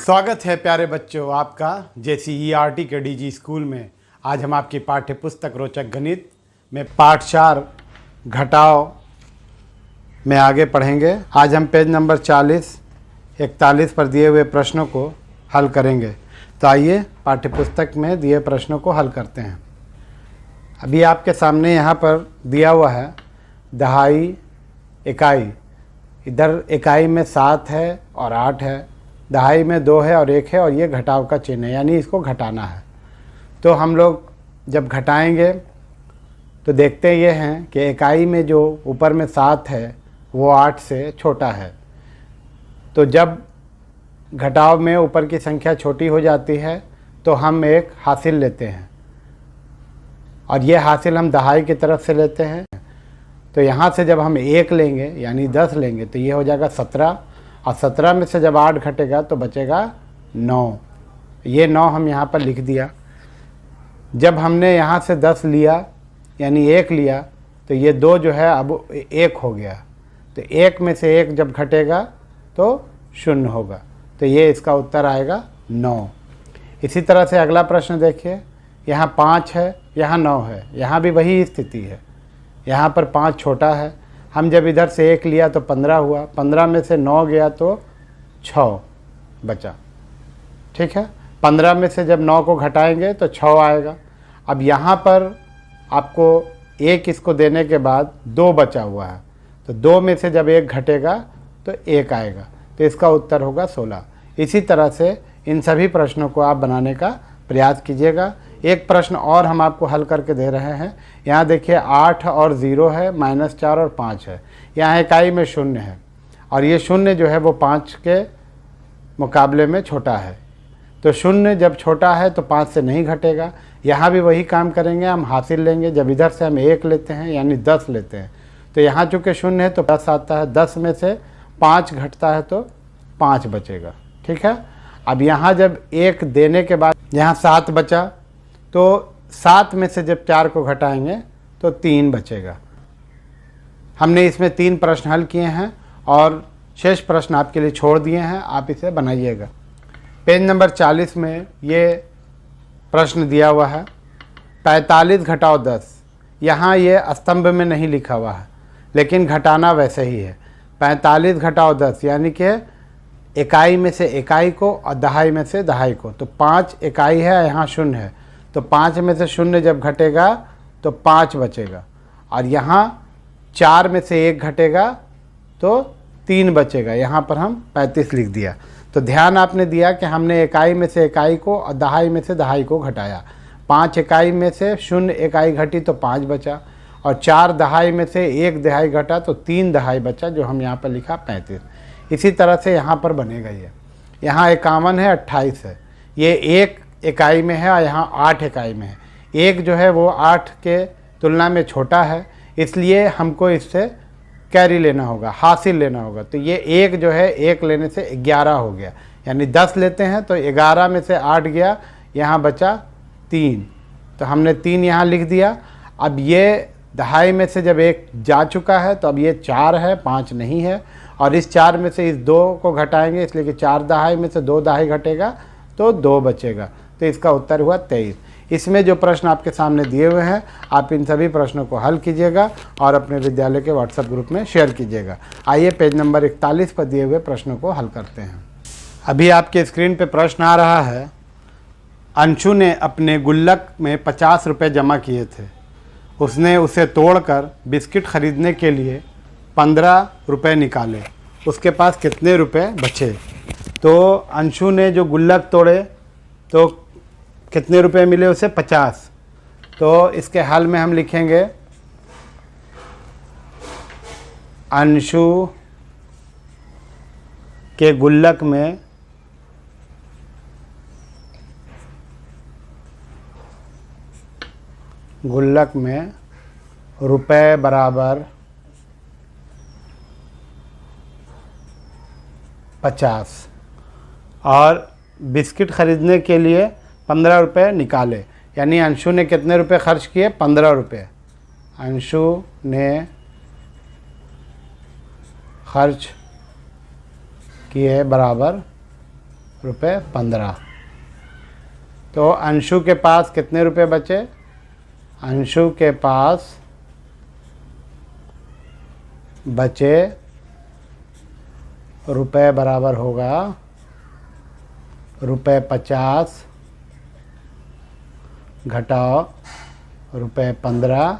स्वागत है प्यारे बच्चों आपका JCERT के DG स्कूल में। आज हम आपकी पाठ्य पुस्तक रोचक गणित में पाठ 4 घटाव में आगे पढ़ेंगे। आज हम पेज नंबर 40-41 पर दिए हुए प्रश्नों को हल करेंगे। तो आइए पाठ्य पुस्तक में दिए प्रश्नों को हल करते हैं। अभी आपके सामने यहाँ पर दिया हुआ है दहाई इकाई। इधर इकाई में 7 है और 8 है, दहाई में 2 है और 1 है, और ये घटाव का चिन्ह है, यानी इसको घटाना है। तो हम लोग जब घटाएंगे तो देखते ये हैं कि इकाई में जो ऊपर में 7 है वो 8 से छोटा है। तो जब घटाव में ऊपर की संख्या छोटी हो जाती है तो हम एक हासिल लेते हैं, और ये हासिल हम दहाई की तरफ से लेते हैं। तो यहाँ से जब हम 1 लेंगे यानी 10 लेंगे तो ये हो जाएगा 17, और 17 में से जब 8 घटेगा तो बचेगा 9। ये 9 हम यहाँ पर लिख दिया। जब हमने यहाँ से 10 लिया यानी 1 लिया तो ये 2 जो है अब 1 हो गया। तो 1 में से 1 जब घटेगा तो 0 होगा। तो ये इसका उत्तर आएगा 9। इसी तरह से अगला प्रश्न देखिए। यहाँ 5 है, यहाँ 9 है, यहाँ भी वही स्थिति है। यहाँ पर 5 छोटा है, हम जब इधर से 1 लिया तो 15 हुआ, 15 में से 9 गया तो 6 बचा। ठीक है, 15 में से जब 9 को घटाएंगे तो 6 आएगा। अब यहाँ पर आपको 1 इसको देने के बाद 2 बचा हुआ है, तो 2 में से जब 1 घटेगा तो 1 आएगा। तो इसका उत्तर होगा 16। इसी तरह से इन सभी प्रश्नों को आप बनाने का प्रयास कीजिएगा। एक प्रश्न और हम आपको हल करके दे रहे हैं। यहाँ देखिए 8 और 0 है, -4 और 5 है। यहाँ इकाई में 0 है, और ये 0 जो है वो 5 के मुकाबले में छोटा है। तो 0 जब छोटा है तो 5 से नहीं घटेगा। यहाँ भी वही काम करेंगे, हम हासिल लेंगे। जब इधर से हम 1 लेते हैं यानी 10 लेते हैं तो यहाँ चूँकि 0 है तो 10 आता है। 10 में से 5 घटता है तो 5 बचेगा। ठीक है, अब यहाँ जब 1 देने के बाद यहाँ 7 बचा, तो 7 में से जब 4 को घटाएंगे तो 3 बचेगा। हमने इसमें 3 प्रश्न हल किए हैं और शेष प्रश्न आपके लिए छोड़ दिए हैं, आप इसे बनाइएगा। पेज नंबर 40 में ये प्रश्न दिया हुआ है 45 घटाव 10। यहाँ ये स्तंभ में नहीं लिखा हुआ है, लेकिन घटाना वैसे ही है। 45 घटाव 10 यानी कि इकाई में से इकाई को और दहाई में से दहाई को। तो 5 इकाई है, यहाँ 0 है, तो 5 में से 0 जब घटेगा तो 5 बचेगा। और यहाँ 4 में से 1 घटेगा तो 3 बचेगा। यहाँ पर हम 35 लिख दिया। तो ध्यान आपने दिया कि हमने इकाई में से इकाई को और दहाई में से दहाई को घटाया। 5 इकाई में से 0 इकाई घटी तो 5 बचा, और 4 दहाई में से 1 दहाई घटा तो 3 दहाई बचा, जो हम यहाँ पर लिखा 35। इसी तरह से यहाँ पर बनेगा। ये यहाँ 51 है, 28 है। ये 1 इकाई में है और यहाँ 8 इकाई में है। 1 जो है वो 8 के तुलना में छोटा है, इसलिए हमको इससे कैरी लेना होगा, हासिल लेना होगा। तो ये 1 जो है 1 लेने से 11 हो गया, यानी 10 लेते हैं तो 11 में से 8 गया, यहाँ बचा 3। तो हमने 3 यहाँ लिख दिया। अब ये दहाई में से जब 1 जा चुका है तो अब ये 4 है, 5 नहीं है, और इस 4 में से इस 2 को घटाएंगे, इसलिए कि 4 दहाई में से 2 दहाई घटेगा तो 2 बचेगा। तो इसका उत्तर हुआ 23। इसमें जो प्रश्न आपके सामने दिए हुए हैं, आप इन सभी प्रश्नों को हल कीजिएगा और अपने विद्यालय के व्हाट्सएप ग्रुप में शेयर कीजिएगा। आइए पेज नंबर 41 पर दिए हुए प्रश्नों को हल करते हैं। अभी आपके स्क्रीन पे प्रश्न आ रहा है। अंशु ने अपने गुल्लक में 50 रुपये जमा किए थे। उसने उसे तोड़कर बिस्किट खरीदने के लिए 15 रुपये निकाले। उसके पास कितने रुपए बचे? तो अंशु ने जो गुल्लक तोड़े तो कितने रुपए मिले उसे? 50। तो इसके हल में हम लिखेंगे अंशु के गुल्लक में रुपए बराबर 50 और बिस्किट खरीदने के लिए 15 रुपये निकाले। यानी अंशु ने कितने रुपए खर्च किए? 15 रुपये। अंशु ने खर्च किए बराबर रुपये 15। तो अंशु के पास कितने रुपए बचे? अंशु के पास बचे रुपए बराबर होगा रुपये 50 घटाओ रुपये 15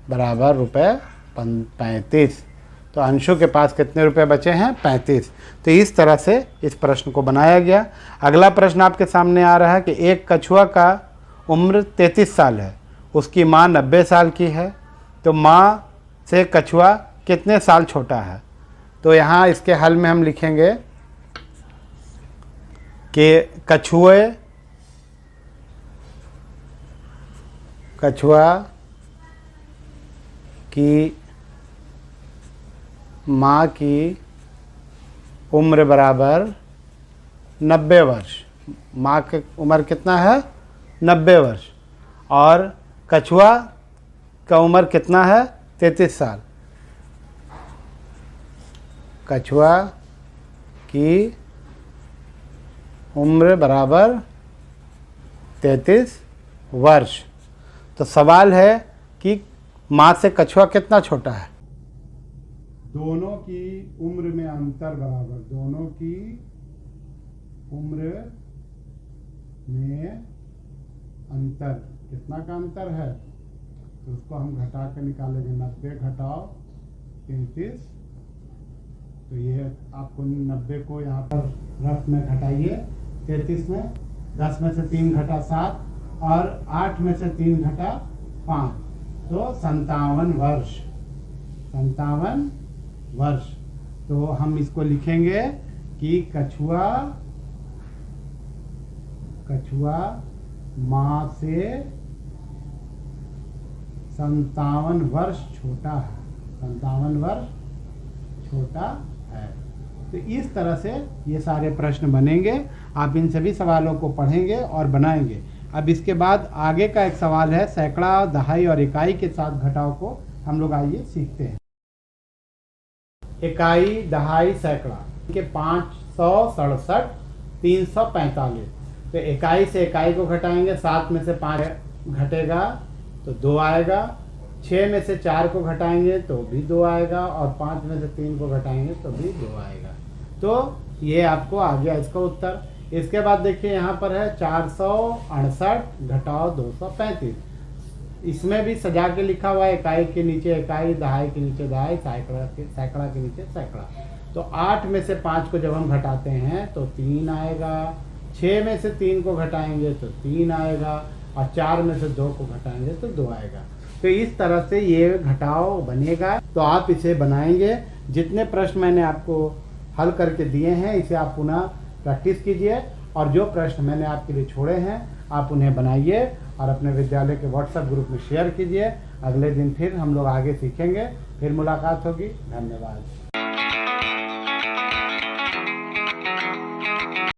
बराबर रुपये 35। तो अंशु के पास कितने रुपए बचे हैं? 35। तो इस तरह से इस प्रश्न को बनाया गया। अगला प्रश्न आपके सामने आ रहा है कि एक कछुआ का उम्र 33 साल है, उसकी माँ 90 साल की है, तो माँ से कछुआ कितने साल छोटा है? तो यहाँ इसके हल में हम लिखेंगे कि कछुआ की माँ की उम्र बराबर 90 वर्ष। माँ की उम्र कितना है? 90 वर्ष। और कछुआ का उम्र कितना है? 33 साल। कछुआ की उम्र बराबर 33 वर्ष। तो सवाल है कि माँ से कछुआ कितना छोटा है? दोनों की उम्र में अंतर बराबर, दोनों की उम्र में अंतर, कितना का अंतर है? तो उसको हम घटा कर निकालेंगे। 90 घटाओ 33। तो ये आपको 90 को यहाँ पर रफ में घटाइए। 33 में 10 में से 3 घटा 7 और 8 में से 3 घटा 5, तो 57 वर्ष। 57 वर्ष। तो हम इसको लिखेंगे कि कछुआ माँ से 57 वर्ष छोटा है। 57 वर्ष छोटा है। तो इस तरह से ये सारे प्रश्न बनेंगे। आप इन सभी सवालों को पढ़ेंगे और बनाएंगे। अब इसके बाद आगे का एक सवाल है सैकड़ा, दहाई और इकाई के साथ घटाव को हम लोग आइए सीखते हैं। इकाई, दहाई, सैकड़ा के 567, 345। तो इकाई से इकाई को घटाएंगे, 7 में से 5 घटेगा तो 2 आएगा। 6 में से 4 को घटाएंगे तो भी 2 आएगा और 5 में से 3 को घटाएंगे तो भी 2 आएगा। तो ये आपको आ गया इसका उत्तर। इसके बाद देखिए यहाँ पर है 468 घटाओ 235। इसमें भी सजा के लिखा हुआ है, इकाई के नीचे इकाई, दहाई के नीचे दहाई, सैकड़ा के नीचे सैकड़ा। तो 8 में से 5 को जब हम घटाते हैं तो 3 आएगा। 6 में से 3 को घटाएंगे तो 3 आएगा और 4 में से 2 को घटाएंगे तो 2 आएगा। तो इस तरह से ये घटाव बनेगा। तो आप इसे बनाएंगे। जितने प्रश्न मैंने आपको हल करके दिए हैं इसे आप पुनः प्रैक्टिस कीजिए और जो प्रश्न मैंने आपके लिए छोड़े हैं आप उन्हें बनाइए और अपने विद्यालय के व्हाट्सएप ग्रुप में शेयर कीजिए। अगले दिन फिर हम लोग आगे सीखेंगे। फिर मुलाकात होगी। धन्यवाद।